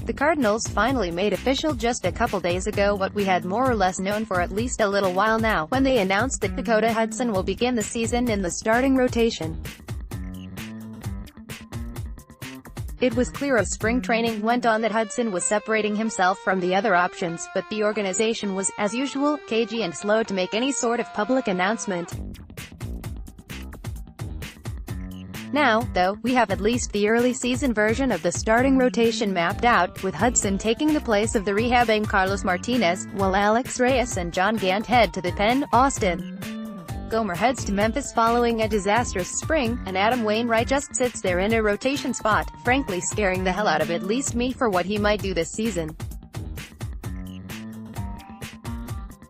The Cardinals finally made official just a couple days ago what we had more or less known for at least a little while now, when they announced that Dakota Hudson will begin the season in the starting rotation. It was clear as spring training went on that Hudson was separating himself from the other options, but the organization was, as usual, cagey and slow to make any sort of public announcement. Now, though, we have at least the early season version of the starting rotation mapped out, with Hudson taking the place of the rehabbing Carlos Martinez, while Alex Reyes and John Gant head to the pen. Austin Gomer heads to Memphis following a disastrous spring, and Adam Wainwright just sits there in a rotation spot, frankly scaring the hell out of at least me for what he might do this season.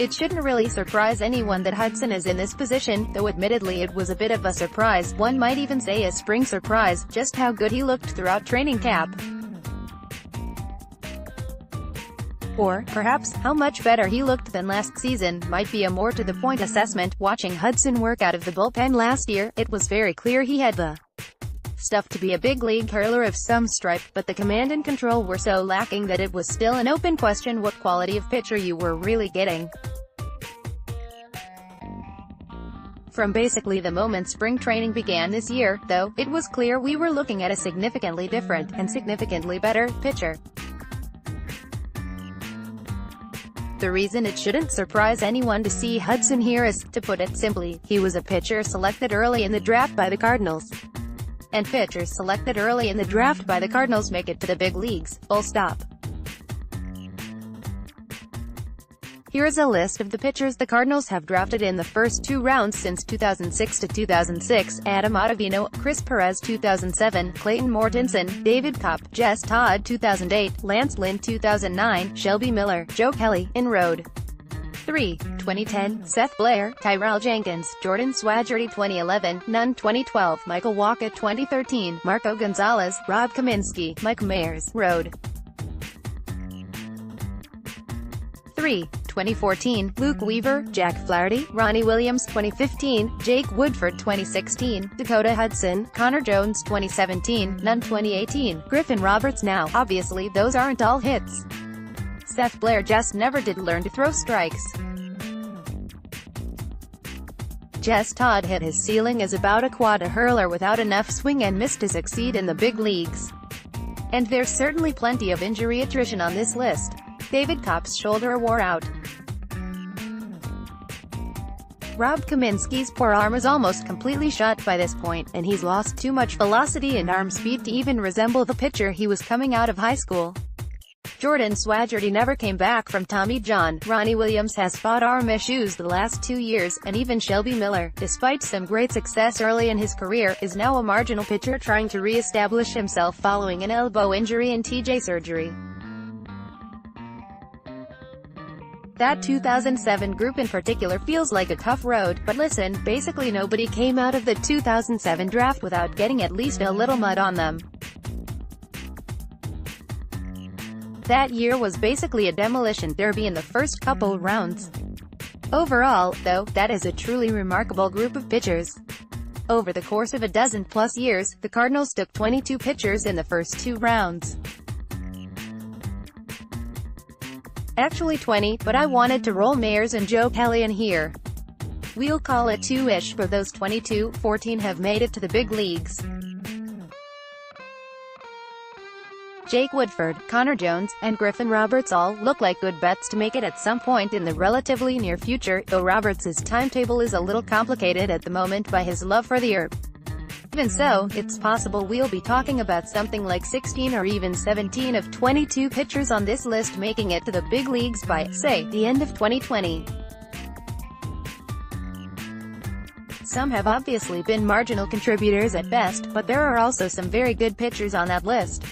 It shouldn't really surprise anyone that Hudson is in this position, though admittedly it was a bit of a surprise, one might even say a spring surprise, just how good he looked throughout training camp. Or, perhaps, how much better he looked than last season, might be a more to-the-point assessment. Watching Hudson work out of the bullpen last year, it was very clear he had the stuff to be a big league hurler of some stripe, but the command and control were so lacking that it was still an open question what quality of pitcher you were really getting. From basically the moment spring training began this year, though, it was clear we were looking at a significantly different, and significantly better, pitcher. The reason it shouldn't surprise anyone to see Hudson here is, to put it simply, he was a pitcher selected early in the draft by the Cardinals. And pitchers selected early in the draft by the Cardinals make it to the big leagues, full stop. Here is a list of the pitchers the Cardinals have drafted in the first 2 rounds since 2006 to 2006, Adam Ottavino, Chris Perez 2007, Clayton Mortensen, David Kopp, Jess Todd 2008, Lance Lynn 2009, Shelby Miller, Joe Kelly, in Road 3, 2010, Seth Blair, Tyrell Jenkins, Jordan Swaggerty 2011, Nunn 2012, Michael Wacha 2013, Marco Gonzalez, Rob Kaminsky, Mike Mayers, Road 3, 2014, Luke Weaver, Jack Flaherty, Ronnie Williams 2015, Jake Woodford 2016, Dakota Hudson, Connor Jones 2017, Nunn 2018, Griffin Roberts. Now, obviously those aren't all hits. Seth Blair just never did learn to throw strikes. Jess Todd hit his ceiling as about a quad hurler without enough swing and miss to succeed in the big leagues. And there's certainly plenty of injury attrition on this list. David Kopp's shoulder wore out. Rob Kaminsky's forearm is almost completely shot by this point, and he's lost too much velocity and arm speed to even resemble the pitcher he was coming out of high school. Jordan Swaggerty never came back from Tommy John. Ronnie Williams has fought arm issues the last 2 years, and even Shelby Miller, despite some great success early in his career, is now a marginal pitcher trying to re-establish himself following an elbow injury and TJ surgery. That 2007 group in particular feels like a tough road, but listen, basically nobody came out of the 2007 draft without getting at least a little mud on them. That year was basically a demolition derby in the first couple rounds. Overall, though, that is a truly remarkable group of pitchers. Over the course of a dozen-plus years, the Cardinals took 22 pitchers in the first 2 rounds. Actually 20, but I wanted to roll Mayers and Joe Kelly in here. We'll call it 2-ish. For those 22, 14 have made it to the big leagues. Jake Woodford, Connor Jones, and Griffin Roberts all look like good bets to make it at some point in the relatively near future, though Roberts' timetable is a little complicated at the moment by his love for the herb. Even so, it's possible we'll be talking about something like 16 or even 17 of 22 pitchers on this list making it to the big leagues by, say, the end of 2020. Some have obviously been marginal contributors at best, but there are also some very good pitchers on that list.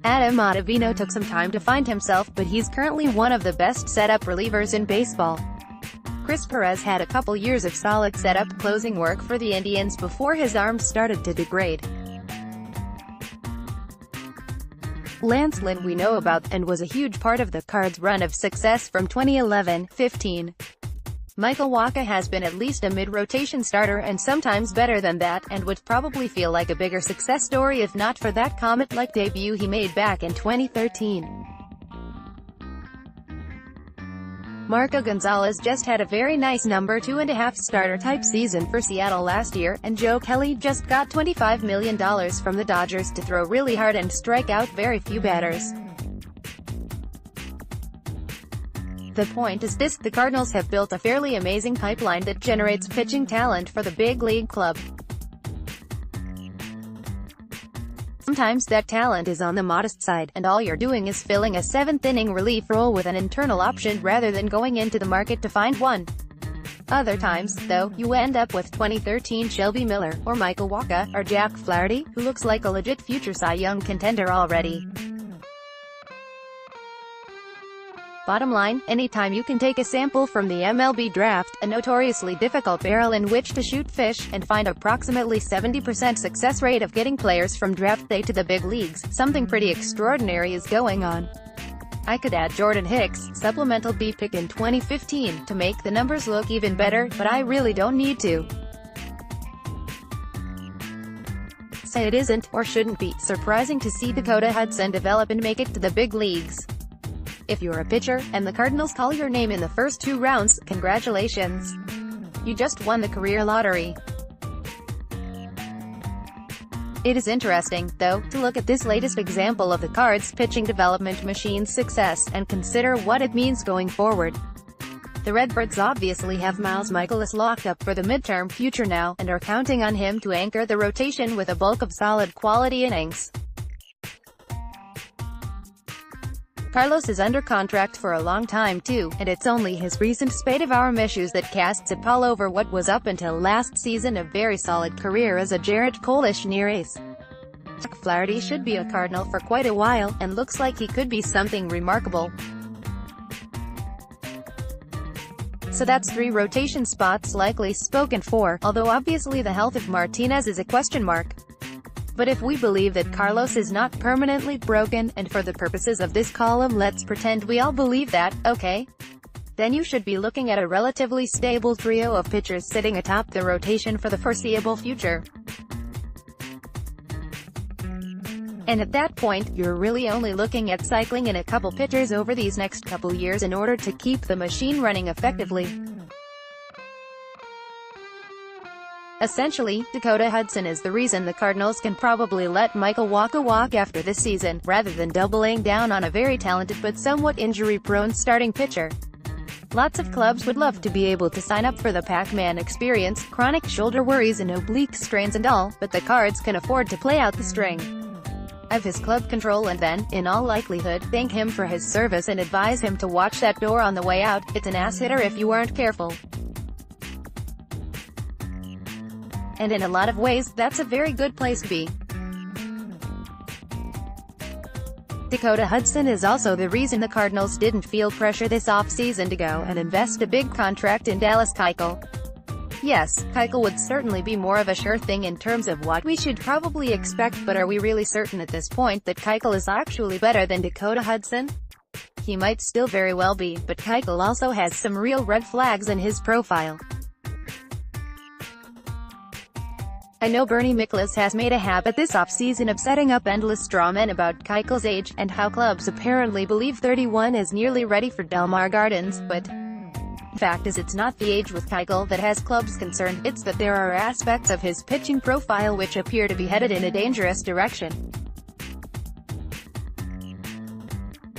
Adam Ottavino took some time to find himself, but he's currently one of the best setup relievers in baseball. Chris Perez had a couple years of solid setup closing work for the Indians before his arm started to degrade. Lance Lynn we know about, and was a huge part of the Cards' run of success from 2011-15. Michael Wacha has been at least a mid-rotation starter and sometimes better than that, and would probably feel like a bigger success story if not for that comet-like debut he made back in 2013. Marco Gonzalez just had a very nice number 2.5 starter-type season for Seattle last year, and Joe Kelly just got $25 million from the Dodgers to throw really hard and strike out very few batters. The point is this: the Cardinals have built a fairly amazing pipeline that generates pitching talent for the big league club. Sometimes that talent is on the modest side, and all you're doing is filling a seventh-inning relief role with an internal option rather than going into the market to find one. Other times, though, you end up with 2013 Shelby Miller, or Michael Wacha, or Jack Flaherty, who looks like a legit future Cy Young contender already. Bottom line, anytime you can take a sample from the MLB draft, a notoriously difficult barrel in which to shoot fish, and find approximately 70% success rate of getting players from draft day to the big leagues, something pretty extraordinary is going on. I could add Jordan Hicks, supplemental B pick in 2015, to make the numbers look even better, but I really don't need to. So it isn't, or shouldn't be, surprising to see Dakota Hudson develop and make it to the big leagues. If you're a pitcher, and the Cardinals call your name in the first 2 rounds, congratulations. You just won the career lottery. It is interesting, though, to look at this latest example of the Cards' pitching development machine's success, and consider what it means going forward. The Redbirds obviously have Miles Mikolas locked up for the midterm future now, and are counting on him to anchor the rotation with a bulk of solid quality innings. Carlos is under contract for a long time too, and it's only his recent spate of arm issues that casts a pall over what was up until last season a very solid career as a Jarrett Cole-ish near ace. Jack Flaherty should be a Cardinal for quite a while, and looks like he could be something remarkable. So that's 3 rotation spots likely spoken for, although obviously the health of Martinez is a question mark. But if we believe that Carlos is not permanently broken, and for the purposes of this column let's pretend we all believe that, okay? Then you should be looking at a relatively stable trio of pitchers sitting atop the rotation for the foreseeable future. And at that point, you're really only looking at cycling in a couple pitchers over these next couple years in order to keep the machine running effectively. Essentially, Dakota Hudson is the reason the Cardinals can probably let Michael Wacha walk after this season, rather than doubling down on a very talented but somewhat injury-prone starting pitcher. Lots of clubs would love to be able to sign up for the Pac-Man experience, chronic shoulder worries and oblique strains and all, but the Cards can afford to play out the string of his club control and then, in all likelihood, thank him for his service and advise him to watch that door on the way out. It's an ass hitter if you aren't careful. And in a lot of ways, that's a very good place to be. Dakota Hudson is also the reason the Cardinals didn't feel pressure this offseason to go and invest a big contract in Dallas Keuchel. Yes, Keuchel would certainly be more of a sure thing in terms of what we should probably expect, but are we really certain at this point that Keuchel is actually better than Dakota Hudson? He might still very well be, but Keuchel also has some real red flags in his profile. I know Bernie Miklasz has made a habit this offseason of setting up endless strawmen about Keuchel's age, and how clubs apparently believe 31 is nearly ready for Del Mar Gardens, but fact is it's not the age with Keuchel that has clubs concerned, it's that there are aspects of his pitching profile which appear to be headed in a dangerous direction.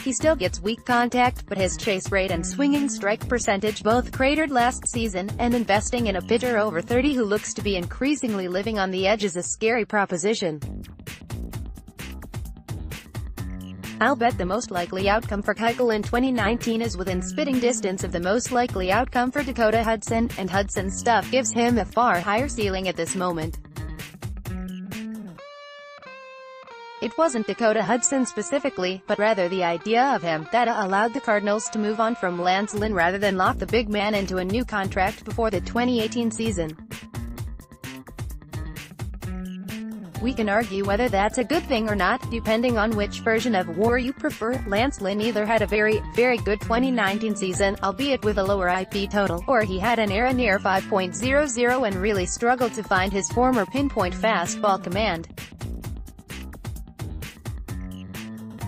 He still gets weak contact, but his chase rate and swinging strike percentage both cratered last season, and investing in a pitcher over 30 who looks to be increasingly living on the edge is a scary proposition. I'll bet the most likely outcome for Keuchel in 2019 is within spitting distance of the most likely outcome for Dakota Hudson, and Hudson's stuff gives him a far higher ceiling at this moment. It wasn't Dakota Hudson specifically, but rather the idea of him, that allowed the Cardinals to move on from Lynn rather than lock the big man into a new contract before the 2018 season. We can argue whether that's a good thing or not, depending on which version of war you prefer. Lynn either had a very, very good 2019 season, albeit with a lower IP total, or he had an era near 5.00 and really struggled to find his former pinpoint fastball command.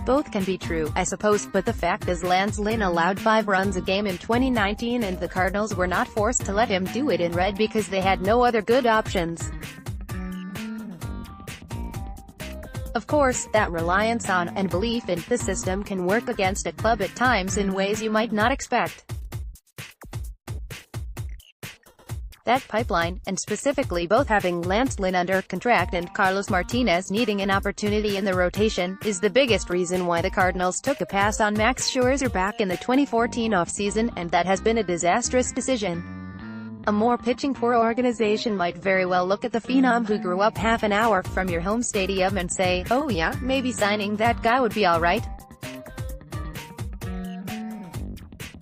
Both can be true, I suppose, but the fact is Lynn allowed 5 runs a game in 2019 and the Cardinals were not forced to let him do it in red because they had no other good options. Of course, that reliance on, and belief in, the system can work against a club at times in ways you might not expect. That pipeline, and specifically both having Lynn under contract and Carlos Martinez needing an opportunity in the rotation, is the biggest reason why the Cardinals took a pass on Max Scherzer back in the 2014 offseason, and that has been a disastrous decision. A more pitching-poor organization might very well look at the phenom who grew up half an hour from your home stadium and say, oh yeah, maybe signing that guy would be alright.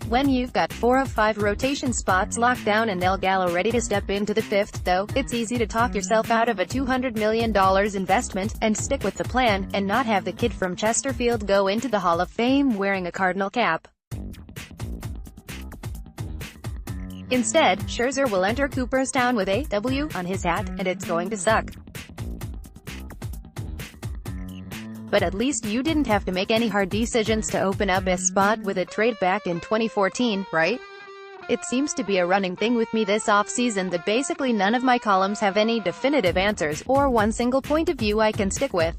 When you've got 4 of 5 rotation spots locked down and El Gallo ready to step into the 5th, though, it's easy to talk yourself out of a $200 million investment, and stick with the plan, and not have the kid from Chesterfield go into the Hall of Fame wearing a Cardinal cap. Instead, Scherzer will enter Cooperstown with a W on his hat, and it's going to suck. But at least you didn't have to make any hard decisions to open up a spot with a trade back in 2014, right? It seems to be a running thing with me this off-season that basically none of my columns have any definitive answers, or one single point of view I can stick with.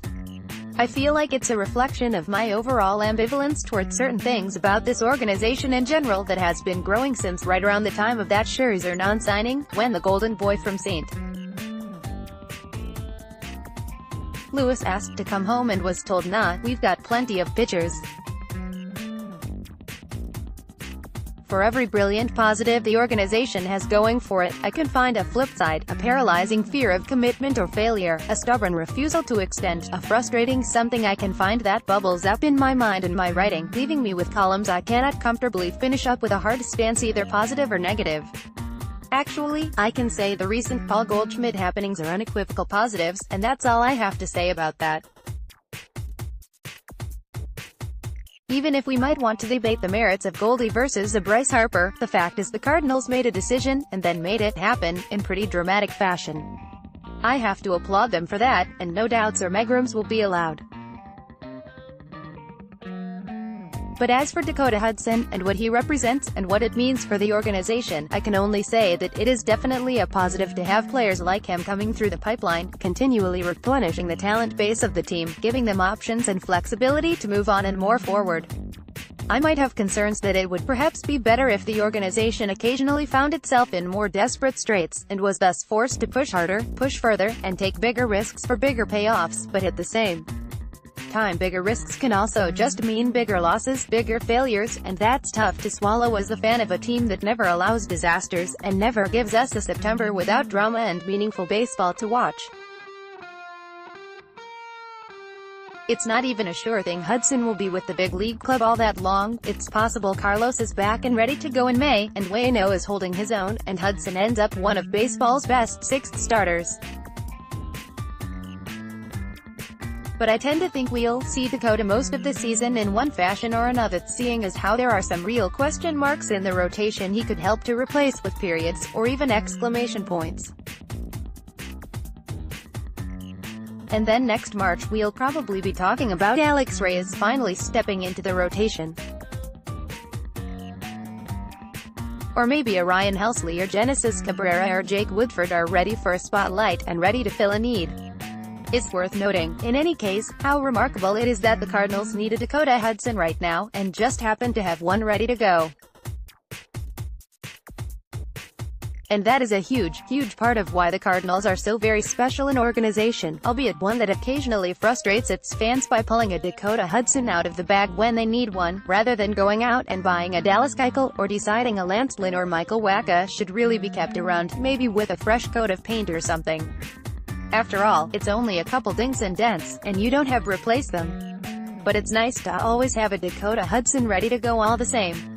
I feel like it's a reflection of my overall ambivalence towards certain things about this organization in general that has been growing since right around the time of that Scherzer non-signing, when the golden boy from St. Louis asked to come home and was told nah, we've got plenty of pitchers. For every brilliant positive the organization has going for it, I can find a flip side, a paralyzing fear of commitment or failure, a stubborn refusal to extend, a frustrating something I can find that bubbles up in my mind and my writing, leaving me with columns I cannot comfortably finish up with a hard stance either positive or negative. Actually, I can say the recent Paul Goldschmidt happenings are unequivocal positives, and that's all I have to say about that. Even if we might want to debate the merits of Goldie versus a Bryce Harper, the fact is the Cardinals made a decision, and then made it happen, in pretty dramatic fashion. I have to applaud them for that, and no doubts or megrims will be allowed. But as for Dakota Hudson, and what he represents, and what it means for the organization, I can only say that it is definitely a positive to have players like him coming through the pipeline, continually replenishing the talent base of the team, giving them options and flexibility to move on and more forward. I might have concerns that it would perhaps be better if the organization occasionally found itself in more desperate straits, and was thus forced to push harder, push further, and take bigger risks for bigger payoffs, but at the same time bigger risks can also just mean bigger losses, bigger failures, and that's tough to swallow as a fan of a team that never allows disasters, and never gives us a September without drama and meaningful baseball to watch. It's not even a sure thing Hudson will be with the big league club all that long. It's possible Carlos is back and ready to go in May, and Waino is holding his own, and Hudson ends up one of baseball's best 6th starters. But I tend to think we'll see Dakota most of the season in one fashion or another, seeing as how there are some real question marks in the rotation he could help to replace with periods, or even exclamation points. And then next March we'll probably be talking about Alex Reyes finally stepping into the rotation. Or maybe a Ryan Helsley or Genesis Cabrera or Jake Woodford are ready for a spotlight, and ready to fill a need. It's worth noting, in any case, how remarkable it is that the Cardinals need a Dakota Hudson right now, and just happen to have one ready to go. And that is a huge, huge part of why the Cardinals are so very special an organization, albeit one that occasionally frustrates its fans by pulling a Dakota Hudson out of the bag when they need one, rather than going out and buying a Dallas Keuchel, or deciding a Lynn or Michael Wacha should really be kept around, maybe with a fresh coat of paint or something. After all, it's only a couple dings and dents, and you don't have replaced them. But it's nice to always have a Dakota Hudson ready to go all the same.